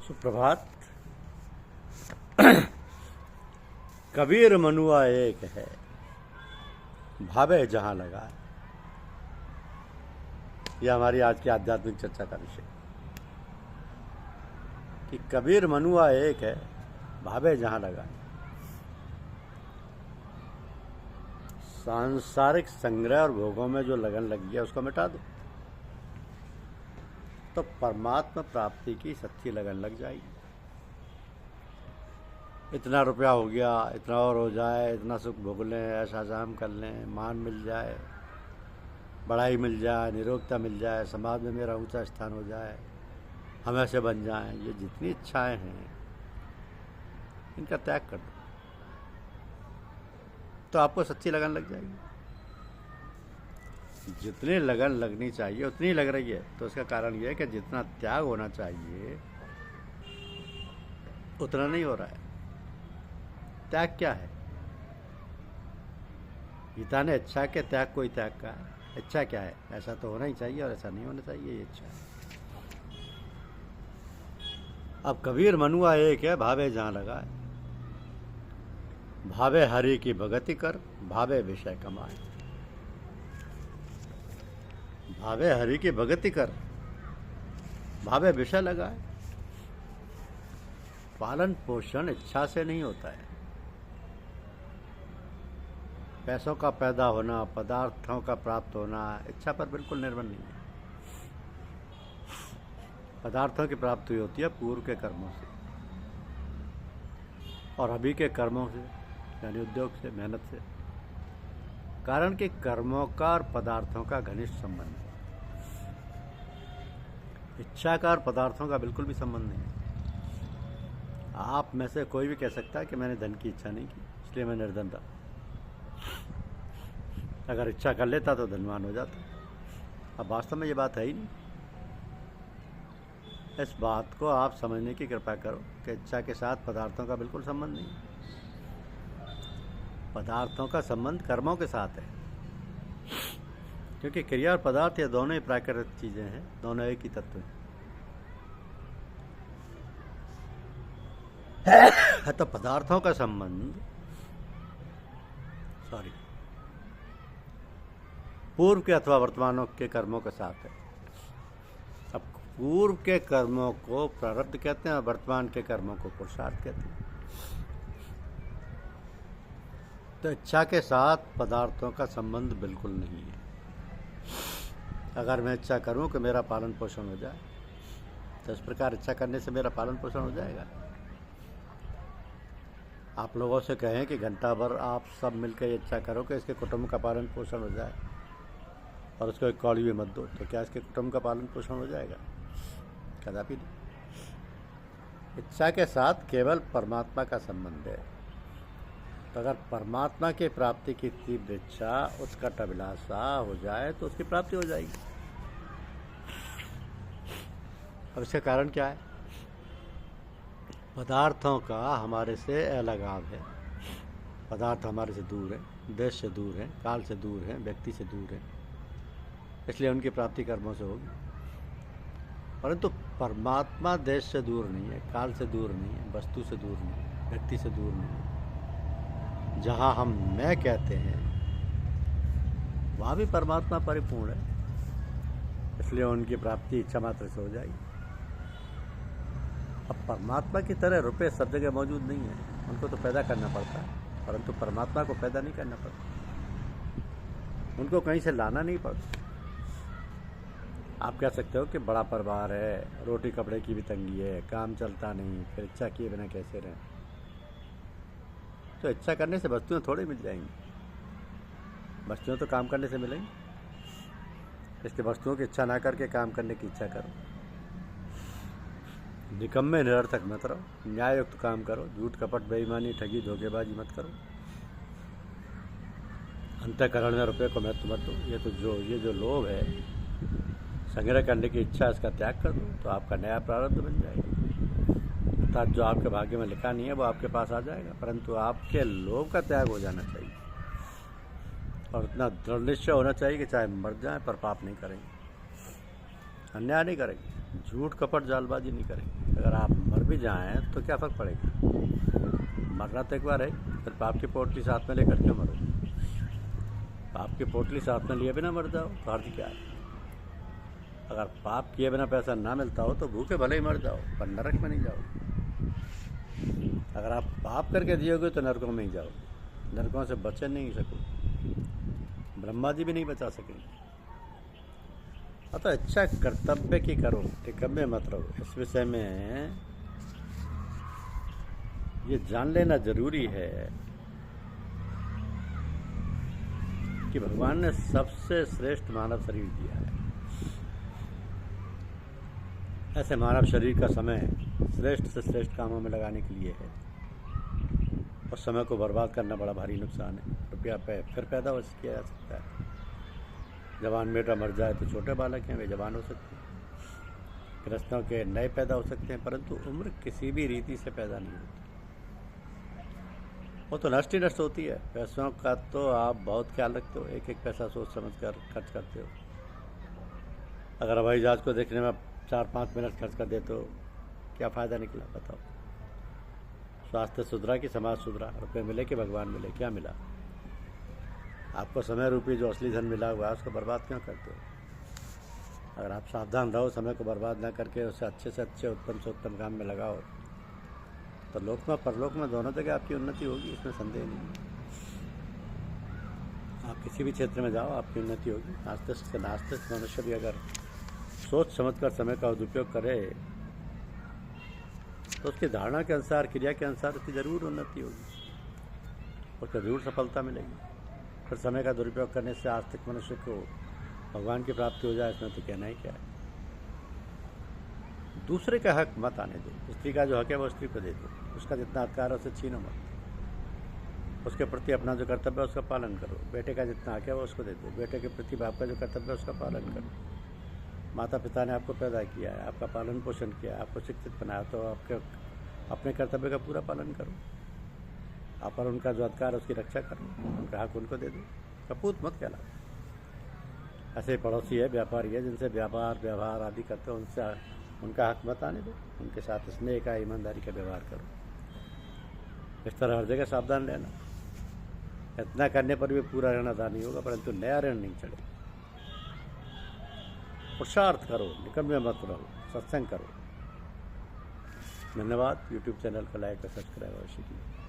सुप्रभात। कबीर मनुआ एक है, भावे जहां लगाए। यह हमारी आज की आध्यात्मिक चर्चा का विषय कि कबीर मनुआ एक है, भावे जहां लगाए। सांसारिक संग्रह और भोगों में जो लगन लगी है उसको मिटा दो, तो परमात्मा प्राप्ति की सच्ची लगन लग जाएगी। इतना रुपया हो गया, इतना और हो जाए, इतना सुख भोग लें, ऐसा जाम कर लें, मान मिल जाए, बड़ाई मिल जाए, निरोगता मिल जाए, समाज में मेरा ऊंचा स्थान हो जाए, हम ऐसे बन जाएं। ये जितनी इच्छाएं हैं इनका त्याग कर दो, तो आपको सच्ची लगन लग जाएगी। जितनी लगन लगनी चाहिए उतनी लग रही है, तो उसका कारण यह है कि जितना त्याग होना चाहिए उतना नहीं हो रहा है। त्याग क्या है? गीता ने इच्छा के त्याग को ही त्याग कहा है। इच्छा क्या है? ऐसा तो होना ही चाहिए और ऐसा नहीं होना चाहिए, ये इच्छा है। अब कबीर मनुआ एक है, भावे जहां लगाए। भावे हरि की भगति कर, भावे विषय कमाए। भावे हरि की भगति कर, भावे विषय लगाए। पालन पोषण इच्छा से नहीं होता है। पैसों का पैदा होना, पदार्थों का प्राप्त होना इच्छा पर बिल्कुल निर्भर नहीं है। पदार्थों की प्राप्ति होती है पूर्व के कर्मों से और अभी के कर्मों से, यानी उद्योग से, मेहनत से। कारण कि कर्मों का और पदार्थों का घनिष्ठ संबंध है। इच्छा का और पदार्थों का बिल्कुल भी संबंध नहीं है। आप में से कोई भी कह सकता है कि मैंने धन की इच्छा नहीं की, इसलिए मैं निर्धन था। अगर इच्छा कर लेता तो धनवान हो जाता। अब वास्तव में ये बात है ही नहीं। इस बात को आप समझने की कृपा करो कि इच्छा के साथ पदार्थों का बिल्कुल संबंध नहीं है। पदार्थों का संबंध कर्मों के साथ है, क्योंकि क्रिया और पदार्थ ये दोनों ही प्राकृतिक चीजें हैं, दोनों एक ही तत्व हैं। तो पदार्थों का संबंध पूर्व के अथवा वर्तमानों के कर्मों के साथ है। अब पूर्व के कर्मों को प्रारब्ध कहते हैं और वर्तमान के कर्मों को पुरुषार्थ कहते हैं। तो इच्छा के साथ पदार्थों का संबंध बिल्कुल नहीं है। अगर मैं इच्छा करूं कि मेरा पालन पोषण हो जाए, तो इस प्रकार इच्छा करने से मेरा पालन पोषण हो जाएगा। आप लोगों से कहें कि घंटा भर आप सब मिलकर इच्छा करो कि इसके कुटुंब का पालन पोषण हो जाए और उसको एक कौड़ी भी मत दो, तो क्या इसके कुटुंब का पालन पोषण हो जाएगा? कदापि नहीं। इच्छा के साथ केवल परमात्मा का संबंध है। तो अगर परमात्मा की प्राप्ति की तीव्र इच्छा, उत्कट अभिलाषा हो जाए तो उसकी प्राप्ति हो जाएगी। अब इसका कारण क्या है? पदार्थों का हमारे से अलगाव है। पदार्थ हमारे से दूर है, देश से दूर है, काल से दूर है, व्यक्ति से दूर है, इसलिए उनकी प्राप्ति कर्मों से होगी। परंतु परमात्मा देश से दूर नहीं है, काल से दूर नहीं है, वस्तु से दूर नहीं है, व्यक्ति से दूर नहीं है। जहाँ हम मैं कहते हैं वहाँ भी परमात्मा परिपूर्ण है, इसलिए उनकी प्राप्ति इच्छा मात्र से हो जाएगी। अब परमात्मा की तरह रुपए सब जगह मौजूद नहीं है, उनको तो पैदा करना पड़ता है, परंतु परमात्मा को पैदा नहीं करना पड़ता, उनको कहीं से लाना नहीं पड़ता। आप कह सकते हो कि बड़ा परिवार है, रोटी कपड़े की भी तंगी है, काम चलता नहीं, फिर इच्छा किए बिना कैसे रहें? तो इच्छा करने से वस्तुएं थोड़ी मिल जाएंगी। वस्तुएं तो काम करने से मिलेंगी, इसलिए वस्तुओं की इच्छा ना करके काम करने की इच्छा करो। निकम्मे निरर्थक मत रहो, न्याययुक्त काम करो। झूठ कपट बेईमानी ठगी धोखेबाजी मत करो। अंतःकरण में रुपये को महत्व मत दो। ये जो लोभ है, संग्रह करने की इच्छा, इसका त्याग कर दो, तो आपका नया प्रारब्ध बन जाएगा। अर्थात जो आपके भाग्य में लिखा नहीं है वो आपके पास आ जाएगा, परंतु आपके लोभ का त्याग हो जाना चाहिए और इतना दृढ़ निश्चय होना चाहिए कि चाहे मर जाएं पर पाप नहीं करेंगे, अन्याय नहीं करेंगे, झूठ कपट जालबाजी नहीं करेंगे। अगर आप मर भी जाएं तो क्या फ़र्क पड़ेगा? मरना तो एक बार है, फिर पाप की पोटली साथ में लेकर क्यों मरो? पाप की पोटली साथ में लिए बिना मर जाओ तो अर्थ क्या है? अगर पाप किए बिना पैसा ना मिलता हो तो भूखे भले ही मर जाओ, पर नरक में नहीं जाओ। अगर आप पाप करके जियोगे तो नरकों में ही जाओ, नरकों से बचे नहीं सको, ब्रह्मा जी भी नहीं बचा सकेंगे। अतः अच्छा कर्तव्य की करो, निकम्मे मत रहो। इस विषय में ये जान लेना जरूरी है कि भगवान ने सबसे श्रेष्ठ मानव शरीर दिया है। ऐसे मानव शरीर का समय श्रेष्ठ से श्रेष्ठ कामों में लगाने के लिए है, और समय को बर्बाद करना बड़ा भारी नुकसान है। रुपया पे फिर पैदा हो किया जा सकता है। जवान बेटा मर जाए तो छोटे बालक हैं, वे जवान हो सकते हैं। गृहस्थों के नए पैदा हो सकते हैं, परंतु उम्र किसी भी रीति से पैदा नहीं होती, वो तो नष्ट ही नष्ट होती है। पैसों का तो आप बहुत ख्याल रखते हो, एक एक पैसा सोच समझ कर खर्च करते हो। अगर हवाई जहाज़ को देखने में 4-5 मिनट खर्च कर दे तो क्या फ़ायदा निकला, बताओ? स्वास्थ्य सुधरा कि समाज सुधरा? रुपये मिले कि भगवान मिले, क्या मिला? आपको समय रूपी जो असली धन मिला हुआ है उसको बर्बाद क्यों करते हो? अगर आप सावधान रहो, समय को बर्बाद ना करके उसे अच्छे से अच्छे उत्तम से उत्तम काम में लगाओ, तो लोक में परलोक में दोनों जगह आपकी उन्नति होगी, इसमें संदेह नहीं। आप किसी भी क्षेत्र में जाओ, आपकी उन्नति होगी। नास्तिक से नास्तिक मनुष्य भी अगर सोच समझकर समय का दुरुपयोग करे तो उसकी धारणा के अनुसार, क्रिया के अनुसार उसकी ज़रूर उन्नति होगी, उसको ज़रूर सफलता मिलेगी। फिर समय का दुरुपयोग करने से आस्तिक मनुष्य को भगवान की प्राप्ति हो जाए, इसमें तो कहना ही क्या है। दूसरे का हक मत आने दो। स्त्री का जो हक है वो स्त्री को दे दो, उसका जितना अधिकार है उसे छीनो मत। उसके प्रति अपना जो कर्तव्य है उसका पालन करो। बेटे का जितना हक है वो उसको दे दो, बेटे के प्रति बाप का जो कर्तव्य है उसका पालन करो। माता पिता ने आपको पैदा किया है, आपका पालन पोषण किया है, आपको शिक्षित बनाया, तो आपके अपने कर्तव्य का पूरा पालन करो। आप पर उनका जो अधिकार है उसकी रक्षा करो, उनका हक उनको दे दो, कपूत मत कहला। ऐसे ही पड़ोसी है, व्यापारी है, जिनसे व्यवहार आदि करते हो, उनसे उनका हक मत आने दो। उनके साथ स्नेह का, ईमानदारी का व्यवहार करो। इस तरह हर जगह सावधान रहना। इतना करने पर भी पूरा ऋण अदा नहीं होगा, परंतु नया ऋण नहीं चढ़ेगा। पुरुषार्थ करो, निकम्मे मत रहो, सत्संग करो। धन्यवाद। यूट्यूब चैनल को लाइक और सब्सक्राइब अवश्य कीजिए।